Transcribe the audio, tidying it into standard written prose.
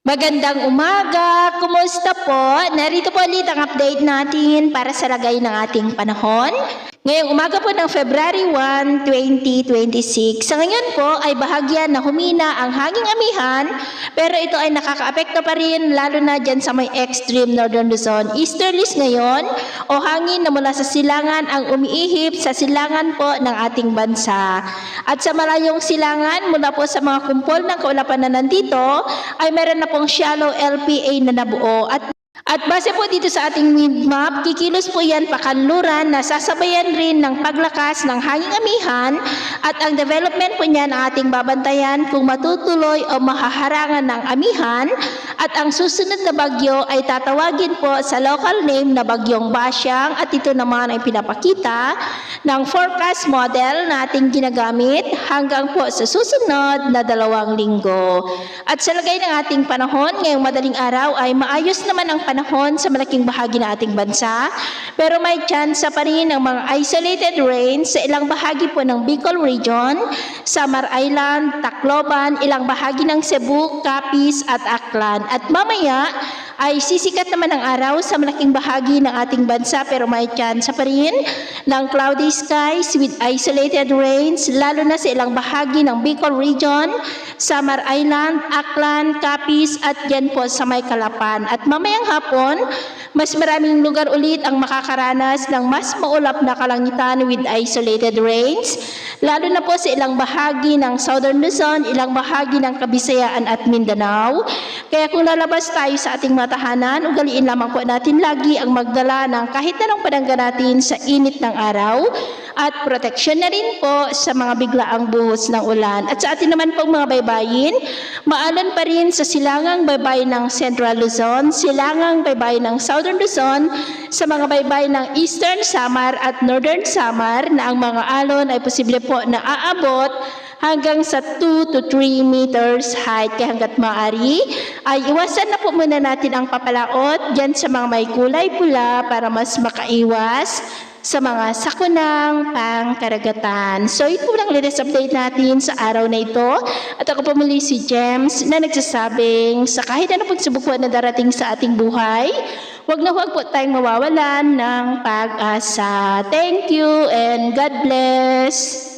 Magandang umaga! Kumusta po? Narito po ulit ang update natin para sa lagay ng ating panahon. Ngayong umaga po ng February 1, 2026. Sa ngayon po ay bahagyan na humina ang hanging amihan, pero ito ay nakakaapekto pa rin lalo na dyan sa may extreme northern Luzon. Easterlies ngayon o hangin na mula sa silangan ang umiihip sa silangan po ng ating bansa. At sa malayong silangan mula po sa mga kumpol ng kaulapan na nandito ay meron na pong shallow LPA na nabuo. At base po dito sa ating wind map, kikilos po yan pakanluran na sasabayan rin ng paglakas ng hanging amihan at ang development po niyan ang ating babantayan kung matutuloy o mahaharangan ng amihan at ang susunod na bagyo ay tatawagin po sa local name na Bagyong Basyang at ito naman ay pinapakita ng forecast model na ating ginagamit hanggang po sa susunod na 2 linggo. At sa lagay ng ating panahon, ngayong madaling araw ay maayos naman ang panahon sa malaking bahagi ng ating bansa, pero may tsansa pa rin ng mga isolated rains sa ilang bahagi po ng Bicol Region, Samar Island, Tacloban, ilang bahagi ng Cebu, Capiz at Aklan. At mamaya ay sisikat naman ang araw sa malaking bahagi ng ating bansa pero may tsansa pa rin ng cloudy skies with isolated rains lalo na sa ilang bahagi ng Bicol Region, Samar Island, Aklan, Capiz at dyan po sa may Calapan. At mamayang hapon, mas maraming lugar ulit ang makakaranas ng mas maulap na kalangitan with isolated rains, lalo na po sa ilang bahagi ng Southern Luzon, ilang bahagi ng Kabisayaan at Mindanao. Kaya kung lalabas tayo sa ating matahanan, ugaliin lamang po natin lagi ang magdala ng kahit anong panangga natin sa init ng araw at proteksyon na rin po sa mga biglaang buhos ng ulan. At sa atin naman pong mga baybayin, maalon pa rin sa silangang baybayin ng Central Luzon, silangang baybayin ng Southern Luzon, sa mga baybayin ng Eastern Samar at Northern Samar na ang mga alon ay posible po na aabot hanggang sa 2 to 3 meters height. Kaya hanggat maaari ay iwasan na po muna natin ang papalaot dyan sa mga may kulay pula para mas makaiwas sa mga sakunang pangkaragatan. So ito po lang latest update natin sa araw na ito. At ako po muli si James na nagsasabing sa kahit ano pagsubok po na darating sa ating buhay, huwag na huwag po tayong mawawalan ng pag-asa. Thank you and God bless.